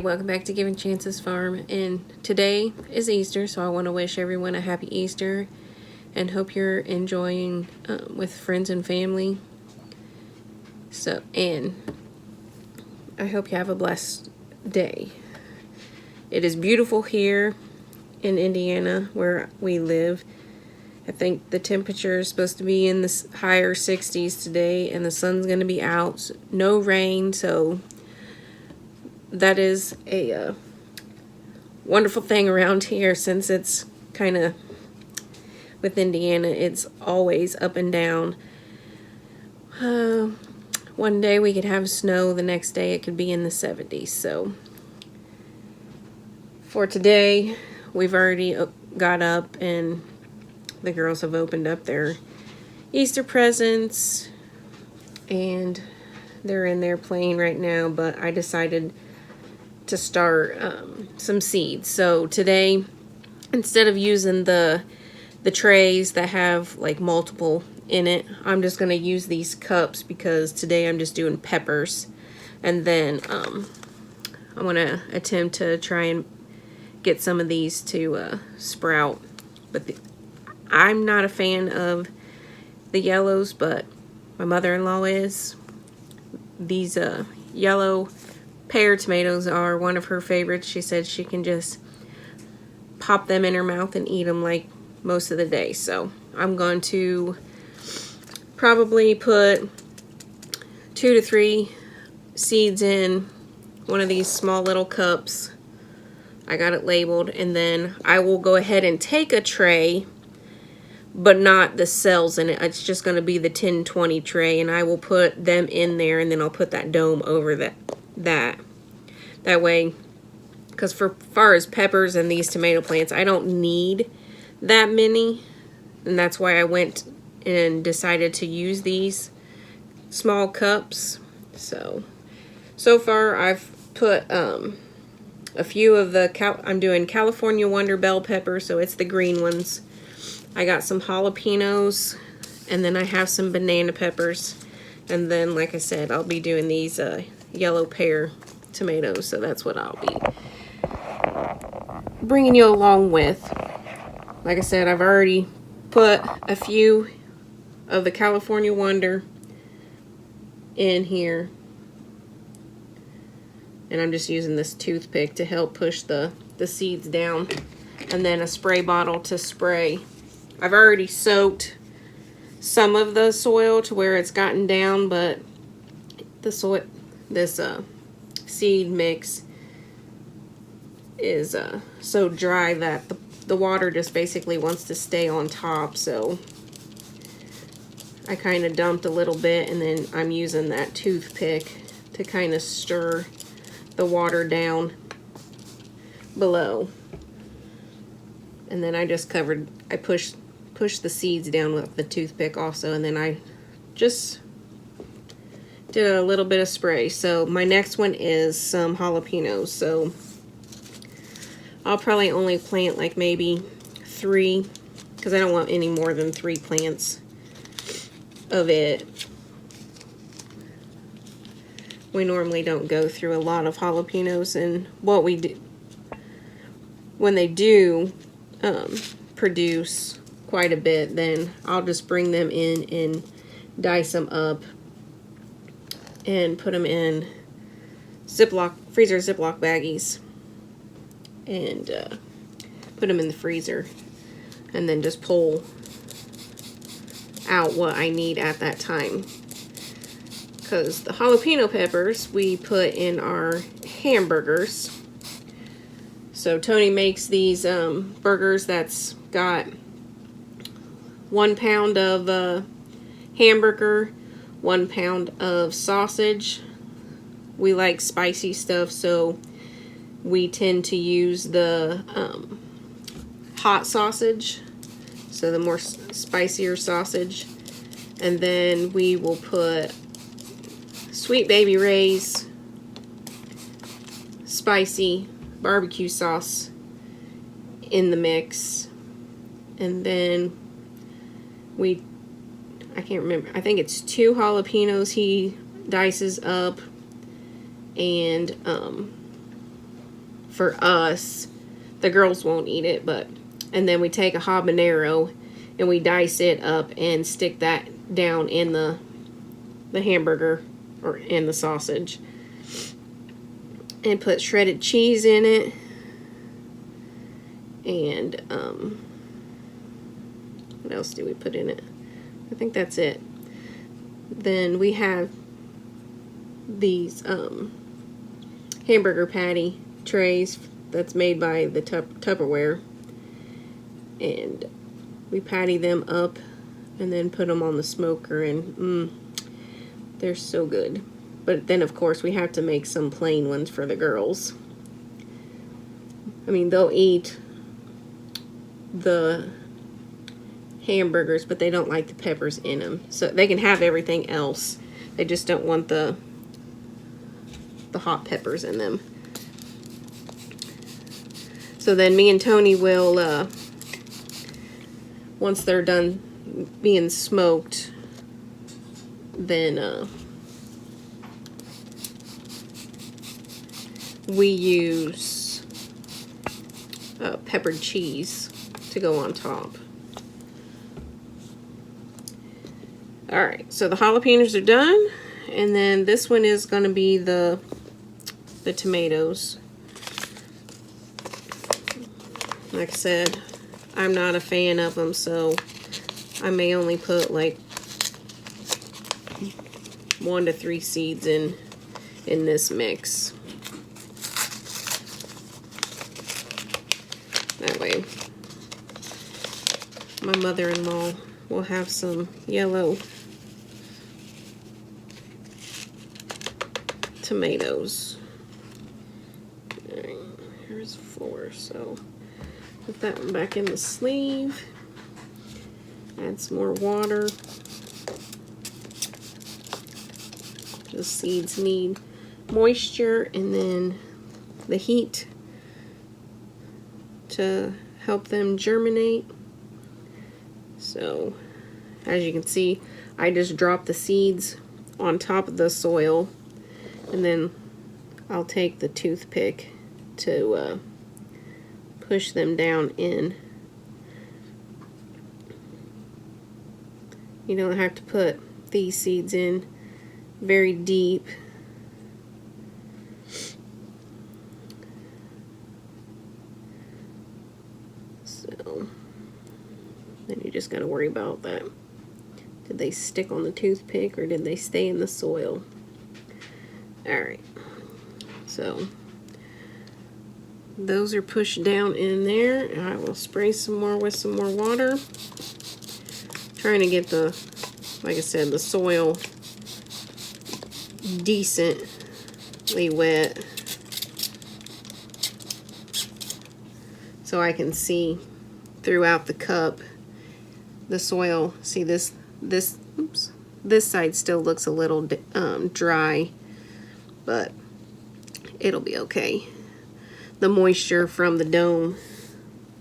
welcome back to Giving Chances Farm, and today is Easter, so I want to wish everyone a happy Easter and hope you're enjoying with friends and family. And I hope you have a blessed day. It is beautiful here in Indiana where we live. I think the temperature is supposed to be in the higher 60s today, and the sun's going to be out. No rain, so that is a wonderful thing around here, since it's kind of, with Indiana, it's always up and down. One day we could have snow, the next day it could be in the 70s. So for today, we've already got up and the girls have opened up their Easter presents and they're in there playing right now, but I decided to start some seeds. So today, instead of using the trays that have like multiple in it, I'm just going to use these cups because today I'm just doing peppers. And then I'm going to attempt to try and get some of these to sprout. But I'm not a fan of the yellows, but my mother-in-law is. These yellow pear tomatoes are one of her favorites. She said she can just pop them in her mouth and eat them like most of the day. So I'm going to probably put 2 to 3 seeds in one of these small little cups. I got it labeled, and then I will go ahead and take a tray, but not the cells in it. It's just going to be the 10-20 tray, and I will put them in there, and then I'll put that dome over that way, because for far as peppers and these tomato plants, I don't need that many, and that's why I went and decided to use these small cups. So far I've put a few of the I'm doing California Wonder bell pepper, so it's the green ones. I got some jalapenos, and then I have some banana peppers, and then like I said, I'll be doing these yellow pear tomatoes, so that's what I'll be bringing you along with. Like I said, I've already put a few of the California Wonder in here, and I'm just using this toothpick to help push the seeds down, and then a spray bottle to spray. I've already soaked some of the soil to where it's gotten down, but this seed mix is so dry that the water just basically wants to stay on top. So I kind of dumped a little bit, and then I'm using that toothpick to kind of stir the water down below. And then I just pushed the seeds down with the toothpick also, and then I just did a little bit of spray. So my next one is some jalapenos. So I'll probably only plant like maybe 3, because I don't want any more than 3 plants of it. We normally don't go through a lot of jalapenos, and what we do, when they do produce quite a bit, then I'll just bring them in and dice them up and put them in freezer Ziploc baggies, and put them in the freezer, and then just pull out what I need at that time. Because the jalapeno peppers we put in our hamburgers. So Tony makes these burgers that's got 1 pound of hamburger, 1 pound of sausage. We like spicy stuff, so we tend to use the hot sausage, so the more spicier sausage. And then we will put Sweet Baby Ray's spicy barbecue sauce in the mix. And then I can't remember, I think it's 2 jalapenos he dices up, and for us. The girls won't eat it, but, and then we take a habanero and we dice it up and stick that down in the hamburger or in the sausage. And put shredded cheese in it. And, what else do we put in it? I think that's it. Then we have these, hamburger patty trays that's made by the Tupperware. And we patty them up and then put them on the smoker, and they're so good. But then, of course, we have to make some plain ones for the girls. I mean, they'll eat the hamburgers, but they don't like the peppers in them. So they can have everything else. They just don't want the hot peppers in them. So then me and Tony will, once they're done being smoked, then we use peppered cheese to go on top. Alright, so the jalapenos are done, and then this one is going to be the tomatoes. Like I said, I'm not a fan of them, so I may only put like 1 to 3 seeds in this mix. That way my mother-in-law will have some yellow tomatoes. Alright, here's 4, so put that one back in the sleeve. Add some more water. The seeds need moisture and then the heat to help them germinate. So, as you can see, I just dropped the seeds on top of the soil, and then I'll take the toothpick to push them down in. You don't have to put these seeds in very deep. So then you just got to worry about that. Did they stick on the toothpick or did they stay in the soil? Alright, so those are pushed down in there, and I will spray some more with some more water. Trying to get the, like I said, the soil decently wet so I can see throughout the cup the soil. See this side still looks a little dry, but it'll be okay. The moisture from the dome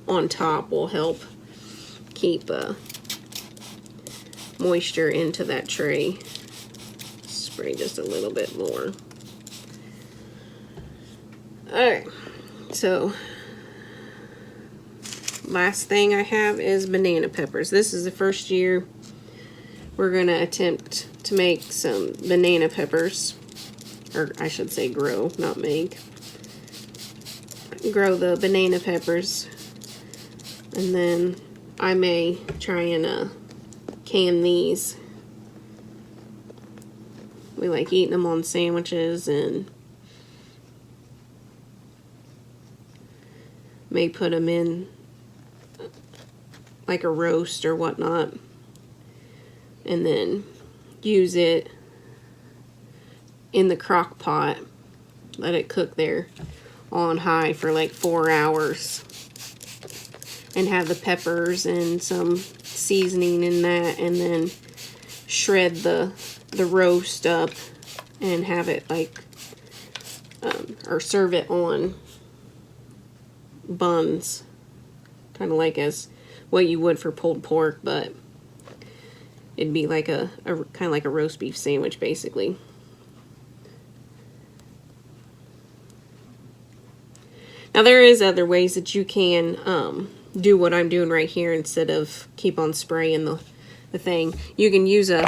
on top will help keep moisture into that tray. Spray just a little bit more. Alright, so last thing I have is banana peppers. This is the first year we're going to attempt to make some banana peppers, or I should say grow, not make. Grow the banana peppers, and then I may try and can these. We like eating them on sandwiches, and may put them in like a roast or whatnot, and then use it in the crock pot, let it cook there on high for like 4 hours, and have the peppers and some seasoning in that, and then shred the roast up and have it like or serve it on buns, kind of like as what you would for pulled pork, but it'd be like a kind of like a roast beef sandwich basically. Now there is other ways that you can do what I'm doing right here instead of keep on spraying the thing. You can use a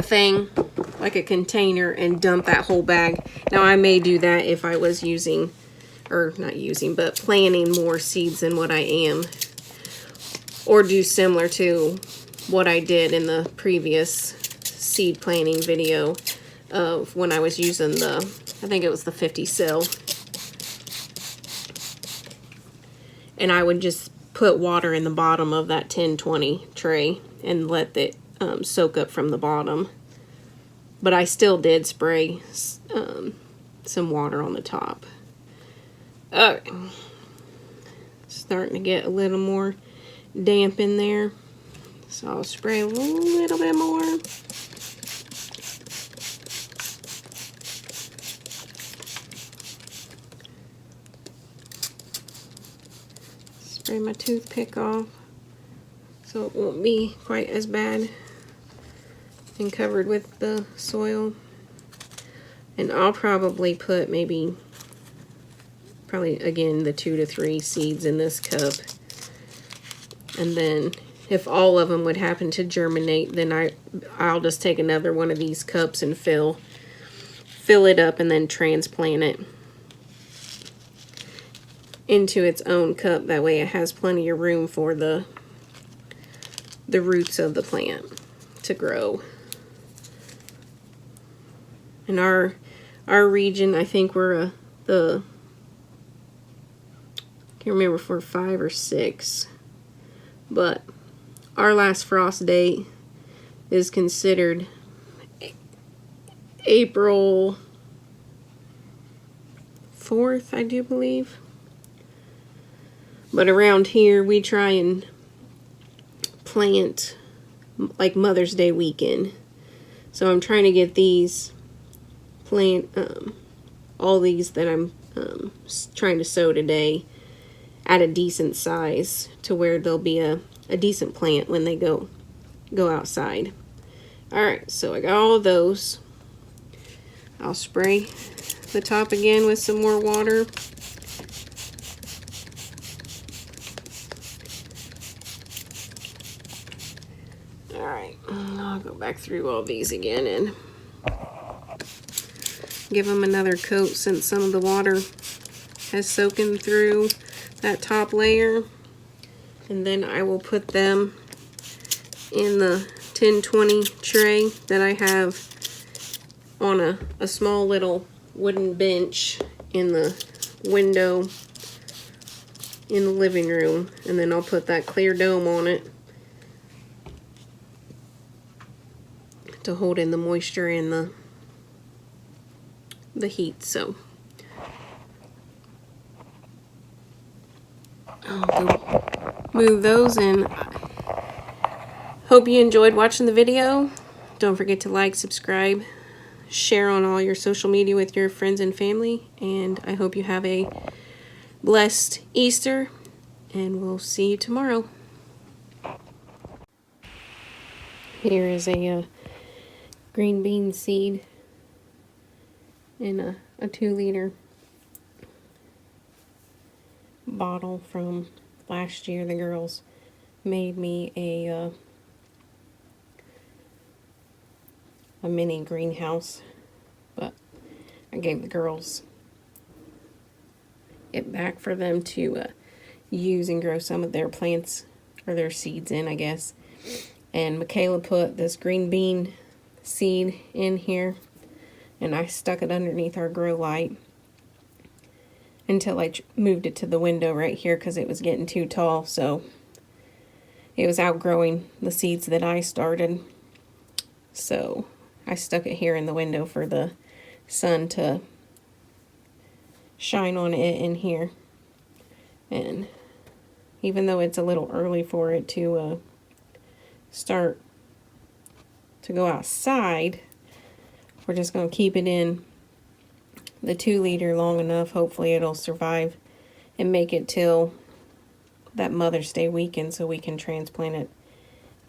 thing like a container and dump that whole bag. Now I may do that if I was using, or not using, but planting more seeds than what I am, or do similar to what I did in the previous seed planting video of when I was using the, I think it was the 50 cell. And I would just put water in the bottom of that 10-20 tray and let it soak up from the bottom. But I still did spray some water on the top. Okay. Starting to get a little more damp in there. So I'll spray a little bit more. Spray my toothpick off so it won't be quite as bad and covered with the soil. And I'll probably put probably again the 2 to 3 seeds in this cup. And then if all of them would happen to germinate, then I'll just take another one of these cups and fill it up and then transplant it into its own cup. That way it has plenty of room for the roots of the plant to grow. In our region, I think we're can't remember if we're 5 or 6, but our last frost date is considered April 4th, I do believe. But around here, we try and plant like Mother's Day weekend. So I'm trying to get these all these that I'm trying to sow today at a decent size to where they'll be a decent plant when they go outside. Alright, so I got all of those. I'll spray the top again with some more water. Alright, I'll go back through all these again and give them another coat since some of the water has soaken through that top layer. And then I will put them in the 10-20 tray that I have on a small little wooden bench in the window in the living room. And then I'll put that clear dome on it to hold in the moisture and the heat. So I'll move those, and hope you enjoyed watching the video. Don't forget to like, subscribe, share on all your social media with your friends and family, and I hope you have a blessed Easter, and we'll see you tomorrow. Here is a green bean seed in a 2-liter bottle from last year. The girls made me a mini greenhouse, but I gave the girls it back for them to use and grow some of their plants or their seeds in, I guess. And Michaela put this green bean seed in here, and I stuck it underneath our grow light until I moved it to the window right here because it was getting too tall. So it was outgrowing the seeds that I started. So I stuck it here in the window for the sun to shine on it in here. And even though it's a little early for it to start to go outside, we're just going to keep it in the 2-liter long enough. Hopefully it'll survive and make it till that Mother's Day weekend so we can transplant it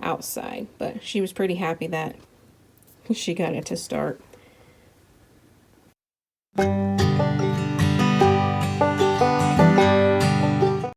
outside. But she was pretty happy that she got it to start.